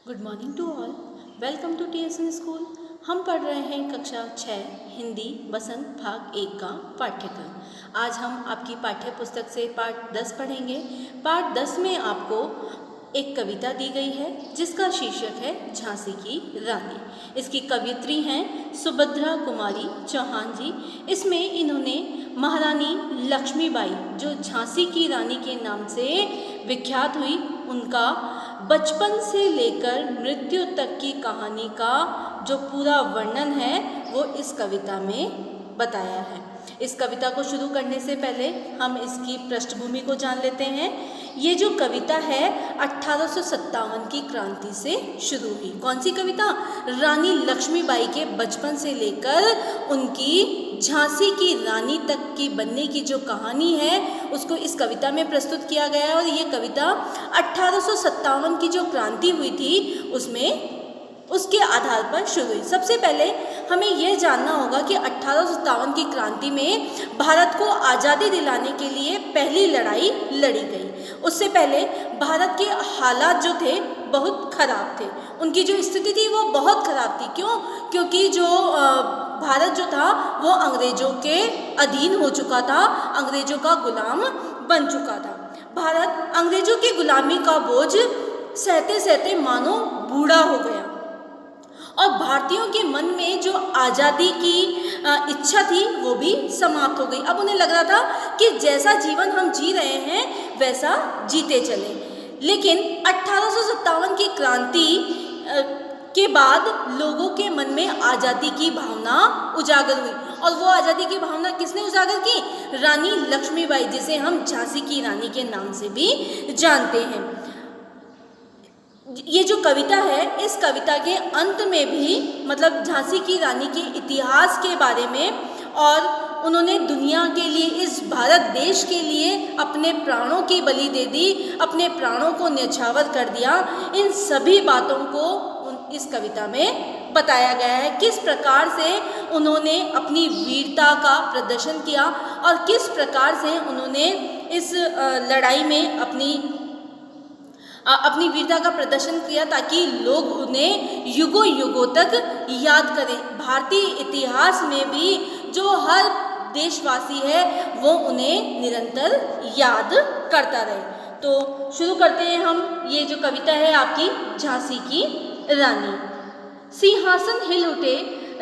Good morning to all. Welcome to TSN school. हम पढ़ रहे हैं कक्षा 6 हिंदी बसंत भाग 1 का पाठ्यक्रम। आज हम आपकी पाठ्य पुस्तक से पाठ 10 पढ़ेंगे। पाठ 10 में आपको एक कविता दी गई है जिसका शीर्षक है झांसी की रानी। इसकी कवयित्री हैं सुभद्रा कुमारी चौहान जी। इसमें इन्होंने महारानी लक्ष्मीबाई जो झांसी की रानी के नाम से विख्यात हुई, उनका बचपन से लेकर मृत्यु तक की कहानी का जो पूरा वर्णन है वो इस कविता में बताया है। इस कविता को शुरू करने से पहले हम इसकी पृष्ठभूमि को जान लेते हैं। ये जो कविता है 1857 की क्रांति से शुरू हुई। कौन सी कविता? रानी लक्ष्मीबाई के बचपन से लेकर उनकी झांसी की रानी तक की बनने की जो कहानी है उसको इस कविता में प्रस्तुत किया गया है। और ये कविता 1857 की जो क्रांति हुई थी उसके आधार पर शुरू हुई। सबसे पहले हमें यह जानना होगा कि 1857 की क्रांति में भारत को आज़ादी दिलाने के लिए पहली लड़ाई लड़ी गई। उससे पहले भारत के हालात जो थे बहुत ख़राब थे, उनकी जो स्थिति थी वो बहुत ख़राब थी। क्यों? क्योंकि जो भारत जो था वो अंग्रेज़ों के अधीन हो चुका था, अंग्रेज़ों का गुलाम बन चुका था। भारत अंग्रेज़ों की गुलामी का बोझ सहते सहते मानो बूढ़ा हो गया और भारतीयों के मन में जो आज़ादी की इच्छा थी वो भी समाप्त हो गई। अब उन्हें लग रहा था कि जैसा जीवन हम जी रहे हैं वैसा जीते चले। लेकिन 1857 की क्रांति के बाद लोगों के मन में आज़ादी की भावना उजागर हुई। और वो आज़ादी की भावना किसने उजागर की? रानी लक्ष्मीबाई, जिसे हम झांसी की रानी के नाम से भी जानते हैं। ये जो कविता है, इस कविता के अंत में भी मतलब झांसी की रानी के इतिहास के बारे में, और उन्होंने दुनिया के लिए, इस भारत देश के लिए अपने प्राणों की बलि दे दी, अपने प्राणों को न्यौछावर कर दिया। इन सभी बातों को इस कविता में बताया गया है। किस प्रकार से उन्होंने अपनी वीरता का प्रदर्शन किया और किस प्रकार से उन्होंने इस लड़ाई में अपनी वीरता का प्रदर्शन किया ताकि लोग उन्हें युगों युगों तक याद करें। भारतीय इतिहास में भी जो हर देशवासी है वो उन्हें निरंतर याद करता रहे। तो शुरू करते हैं हम। ये जो कविता है आपकी झांसी की रानी। सिंहासन हिल उठे,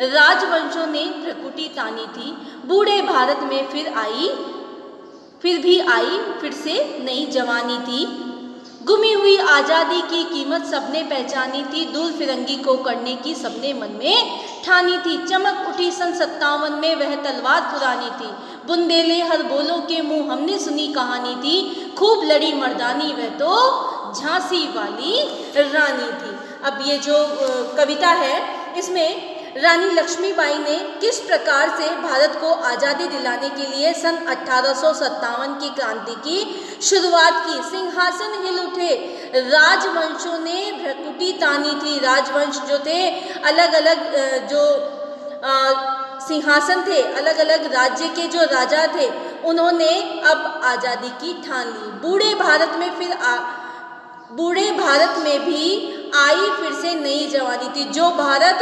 राजवंशों ने भ्रकुटी तानी थी, बूढ़े भारत में फिर भी आई फिर से नई जवानी थी। गुमी हुई आज़ादी की कीमत सबने पहचानी थी, दूर फिरंगी को करने की सबने मन में ठानी थी। चमक उठी सन 57 में वह तलवार पुरानी थी, बुंदेले हर बोलों के मुंह हमने सुनी कहानी थी। खूब लड़ी मर्दानी वह तो झांसी वाली रानी थी। अब ये जो कविता है इसमें रानी लक्ष्मीबाई ने किस प्रकार से भारत को आज़ादी दिलाने के लिए सन 1857 की क्रांति की शुरुआत की। सिंहासन हिल उठे, राजवंशों ने भ्रकुटी तानी थी। राजवंश जो थे, अलग अलग जो सिंहासन थे, अलग अलग राज्य के जो राजा थे, उन्होंने अब आज़ादी की ठान ली। बूढ़े भारत में भी आई फिर से नई जवानी थी। जो भारत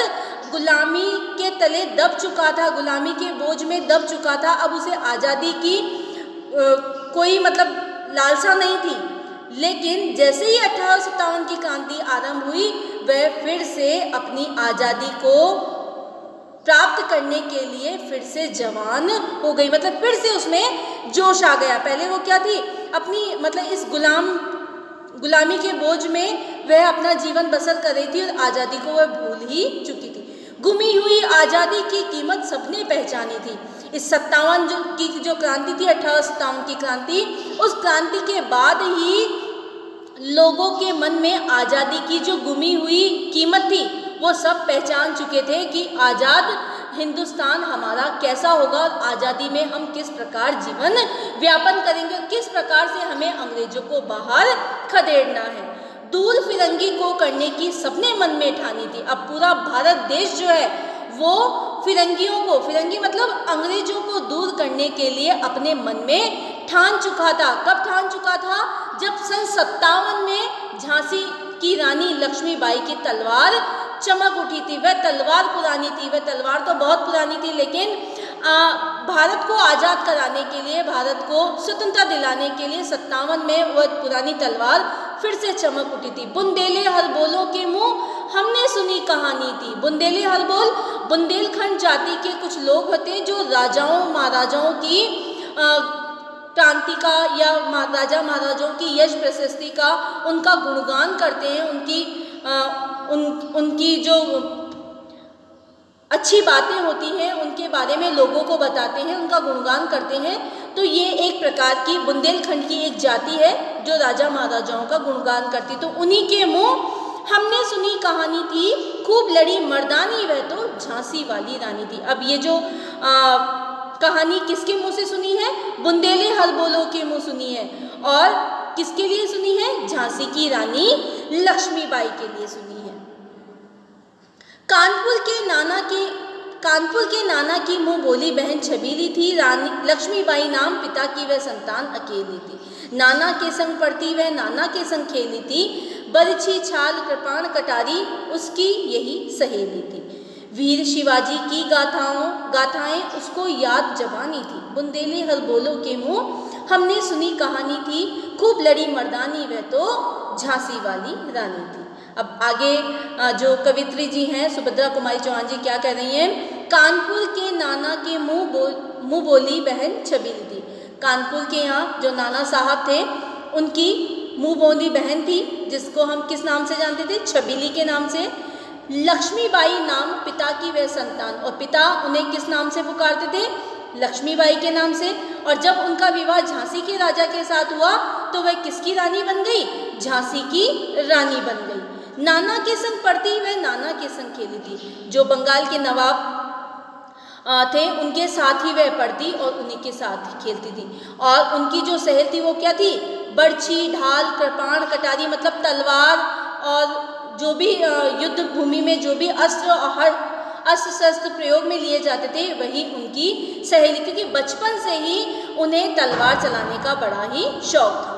गुलामी के तले दब चुका था, गुलामी के बोझ में दब चुका था, अब उसे आज़ादी की कोई मतलब लालसा नहीं थी। लेकिन जैसे ही 1857 की क्रांति आरंभ हुई, वह फिर से अपनी आज़ादी को प्राप्त करने के लिए फिर से जवान हो गई। मतलब फिर से उसमें जोश आ गया। पहले वो क्या थी? अपनी मतलब इस गुलामी के बोझ में वह अपना जीवन बसर कर रही थी और आज़ादी को वह भूल ही चुकी थी। गुमी हुई आज़ादी की कीमत सबने पहचानी थी। इस 57 की जो क्रांति थी, 1857 की क्रांति, उस क्रांति के बाद ही लोगों के मन में आज़ादी की जो गुमी हुई कीमत थी वो सब पहचान चुके थे कि आज़ाद हिंदुस्तान हमारा कैसा होगा और आज़ादी में हम किस प्रकार जीवन व्यापन करेंगे और किस प्रकार से हमें अंग्रेजों को बाहर खदेड़ना है। दूर फिरंगी को करने की सबने मन में ठानी थी। अब पूरा भारत देश जो है वो फिरंगी मतलब अंग्रेजों को दूर करने के लिए अपने मन में ठान चुका था। कब ठान चुका था? जब सन 57 में झांसी कि रानी लक्ष्मीबाई की तलवार चमक उठी थी। वह तलवार पुरानी थी, वह तलवार तो बहुत पुरानी थी, लेकिन भारत को आज़ाद कराने के लिए, भारत को स्वतंत्रता दिलाने के लिए 57 में वह पुरानी तलवार फिर से चमक उठी थी। बुंदेले हरबोलों के मुँह हमने सुनी कहानी थी। बुंदेले हरबोल बुंदेलखंड जाति के कुछ लोग होते हैं जो राजाओं महाराजाओं की क्रांति का या राजा महाराजाओं की यश प्रशस्ति का उनका गुणगान करते हैं, उनकी जो अच्छी बातें होती हैं उनके बारे में लोगों को बताते हैं, उनका गुणगान करते हैं। तो ये एक प्रकार की बुंदेलखंड की एक जाति है जो राजा महाराजाओं का गुणगान करती। तो उन्हीं के मुँह हमने सुनी कहानी थी, खूब लड़ी मर्दानी वह तो झांसी वाली रानी थी। अब ये जो कहानी किसके मुंह से सुनी है? बुंदेले हरबोलों के मुंह सुनी है। और किसके लिए सुनी है? झांसी की रानी लक्ष्मीबाई के लिए सुनी है। कानपुर के नाना की मुँह बोली बहन छबीली थी। रानी लक्ष्मीबाई नाम पिता की वह संतान अकेली थी। नाना के संग पढ़ती वह नाना के संग खेली थी। बरछी छाल कृपाण कटारी उसकी यही सहेली थी। वीर शिवाजी की गाथाएं उसको याद जबानी थी। बुंदेले हरबोलों के मुँह हमने सुनी कहानी थी, खूब लड़ी मर्दानी वह तो झांसी वाली रानी थी। अब आगे जो कवित्री जी हैं सुभद्रा कुमारी चौहान जी क्या कह रही हैं? कानपुर के नाना के मुँह बोली बहन छबीली थी। कानपुर के यहाँ जो नाना साहब थे उनकी मुँह बोली बहन थी, जिसको हम किस नाम से जानते थे? छबीली के नाम से। लक्ष्मीबाई नाम पिता की वह संतान, और पिता उन्हें किस नाम से पुकारते थे? लक्ष्मीबाई के नाम से। और जब उनका विवाह झांसी के राजा के साथ हुआ तो वह किसकी रानी बन गई? झांसी की रानी बन गई। नाना के संग पढ़ती वह नाना के संग खेली थी। जो बंगाल के नवाब थे उनके साथ ही वह पढ़ती और उन्हीं के साथ ही खेलती थी। और उनकी जो सहेल थी वो क्या थी? बर्छी ढाल कृपाण कटारी, मतलब तलवार और जो भी युद्ध भूमि में जो भी अस्त्र शस्त्र प्रयोग में लिए जाते थे वही उनकी सहेली, क्योंकि बचपन से ही उन्हें तलवार चलाने का बड़ा ही शौक था।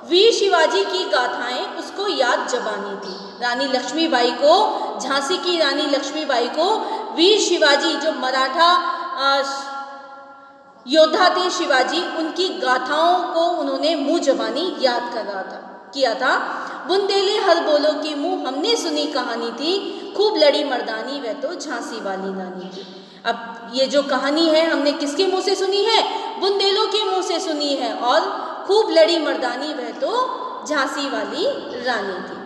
वीर शिवाजी की गाथाएं उसको याद जबानी थी। रानी लक्ष्मीबाई को, झांसी की रानी लक्ष्मीबाई को वीर शिवाजी जो मराठा योद्धा थे शिवाजी, उनकी गाथाओं को उन्होंने मुँह जबानी याद किया था। बुंदेले हरबोलों के मुँह हमने सुनी कहानी थी, खूब लड़ी मर्दानी वह तो झांसी वाली रानी थी। अब ये जो कहानी है हमने किसके मुँह से सुनी है? बुंदेलों के मुँह से सुनी है। और खूब लड़ी मर्दानी वह तो झांसी वाली रानी थी।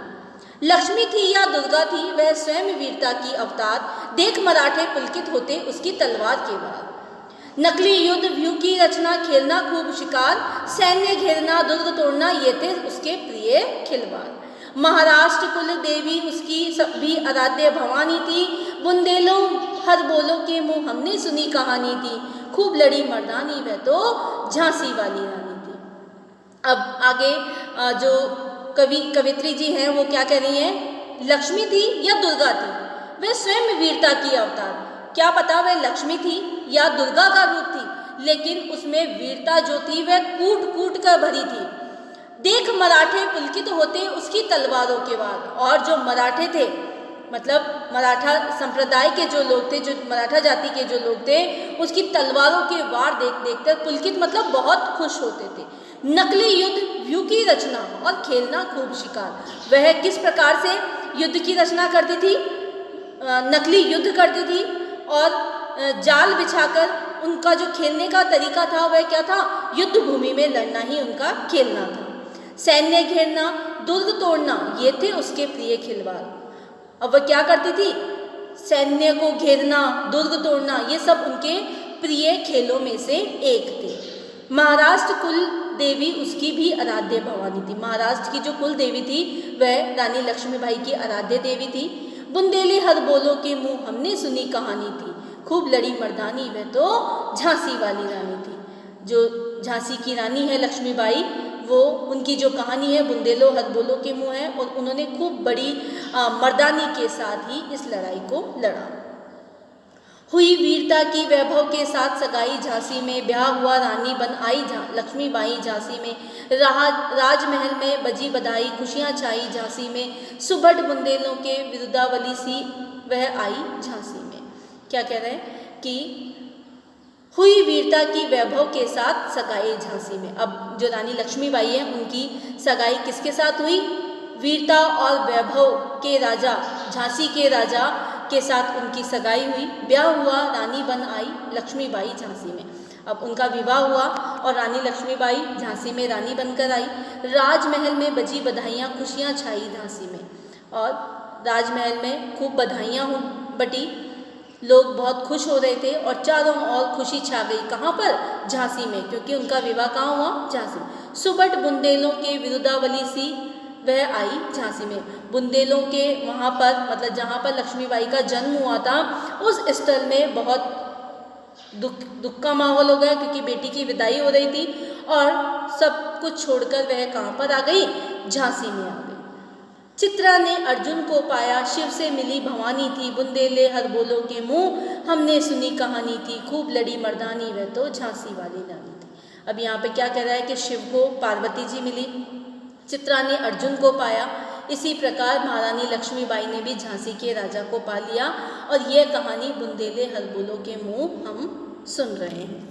लक्ष्मी थी या दुर्गा थी वह स्वयं वीरता की अवतार, देख मराठे पुलकित होते उसकी तलवार के बाद। नकली युद्ध व्यू की रचना, खेलना खूब शिकार, सैन्य घेरना दुर्ग तोड़ना ये थे उसके प्रिय खिलवाड़। महाराष्ट्र कुल देवी उसकी भी आराध्य भवानी थी। बुंदेलों हरबोलों के मुँह हमने सुनी कहानी थी, खूब लड़ी मर्दानी वह तो झांसी वाली रानी थी। अब आगे जो कवित्री जी हैं वो क्या कह रही हैं? लक्ष्मी थी या दुर्गा थी वह स्वयं वीरता की अवतार। क्या पता वह लक्ष्मी थी या दुर्गा का रूप थी, लेकिन उसमें वीरता जो थी वह कूट कूट कर भरी थी। देख मराठे पुलकित होते उसकी तलवारों के बाद। और जो मराठे थे, मतलब मराठा संप्रदाय के जो लोग थे, जो मराठा जाति के जो लोग थे, उसकी तलवारों के वार देख कर पुलकित मतलब बहुत खुश होते थे। नकली युद्ध व्यू की रचना और खेलना खूब शिकार। वह किस प्रकार से युद्ध की रचना करती थी? नकली युद्ध करती थी और जाल बिछाकर उनका जो खेलने का तरीका था वह क्या था? युद्ध भूमि में लड़ना ही उनका खेलना था। सैन्य घेरना दुर्ग तोड़ना ये थे उसके प्रिय खिलवाड़। अब वह क्या करती थी? सैन्य को घेरना दुर्ग तोड़ना ये सब उनके प्रिय खेलों में से एक थे। महाराष्ट्र कुल देवी उसकी भी आराध्य भवानी थी। महाराष्ट्र की जो कुल देवी थी वह रानी लक्ष्मीबाई की आराध्य देवी थी। बुंदेले हरबोलों के मुँह हमने सुनी कहानी थी, खूब लड़ी मर्दानी वह तो झांसी वाली रानी थी। जो झांसी की रानी है लक्ष्मीबाई, वो उनकी जो कहानी है बुंदेलो हरबोलों के मुँह है, और उन्होंने खूब बड़ी मर्दानी के साथ ही इस लड़ाई को लड़ा। हुई वीरता की वैभव के साथ सगाई झांसी में, ब्याह हुआ रानी बन आई लक्ष्मीबाई झांसी में, राजमहल में बजी बधाई, खुशियां छाई झांसी में, सुबह बुंदेलों के विरुदावली सी वह आई झांसी में। क्या कह रहे हैं कि हुई वीरता की वैभव के साथ सगाई झांसी में। अब जो रानी लक्ष्मीबाई है उनकी सगाई किसके साथ हुई? वीरता और वैभव के राजा, झांसी के राजा के साथ उनकी सगाई हुई, ब्याह हुआ, रानी बन आई लक्ष्मीबाई झांसी में। अब उनका विवाह हुआ और रानी लक्ष्मीबाई झांसी में रानी बनकर आई। राजमहल में बजी बधाइयाँ, खुशियाँ छाई झांसी में, और राजमहल में खूब बधाइयाँ बटी, लोग बहुत खुश हो रहे थे और चारों ओर खुशी छा गई। कहाँ पर? झांसी में, क्योंकि उनका विवाह कहाँ हुआ? झांसी में। सुबह बुंदेलों के विरुदावली सी वह आई झांसी में। बुंदेलों के वहाँ पर, मतलब जहाँ पर लक्ष्मीबाई का जन्म हुआ था, उस स्थल में बहुत दुख का माहौल हो गया, क्योंकि बेटी की विदाई हो रही थी और सब कुछ छोड़कर वह कहाँ पर आ गई? झांसी में आ गई। चित्रा ने अर्जुन को पाया, शिव से मिली भवानी थी, बुंदेले हर बोलों के मुँह, हमने सुनी कहानी थी, खूब लड़ी मर्दानी वह तो झांसी वाली रानी थी। अब यहाँ पे क्या कह रहा है कि शिव को पार्वती जी मिली, चित्रा ने अर्जुन को पाया, इसी प्रकार महारानी लक्ष्मीबाई ने भी झांसी के राजा को पा लिया, और यह कहानी बुंदेले हर बोलों के मुँह हम सुन रहे हैं,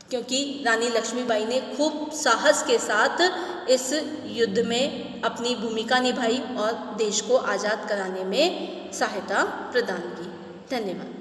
क्योंकि रानी लक्ष्मीबाई ने खूब साहस के साथ इस युद्ध में अपनी भूमिका निभाई और देश को आज़ाद कराने में सहायता प्रदान की। धन्यवाद।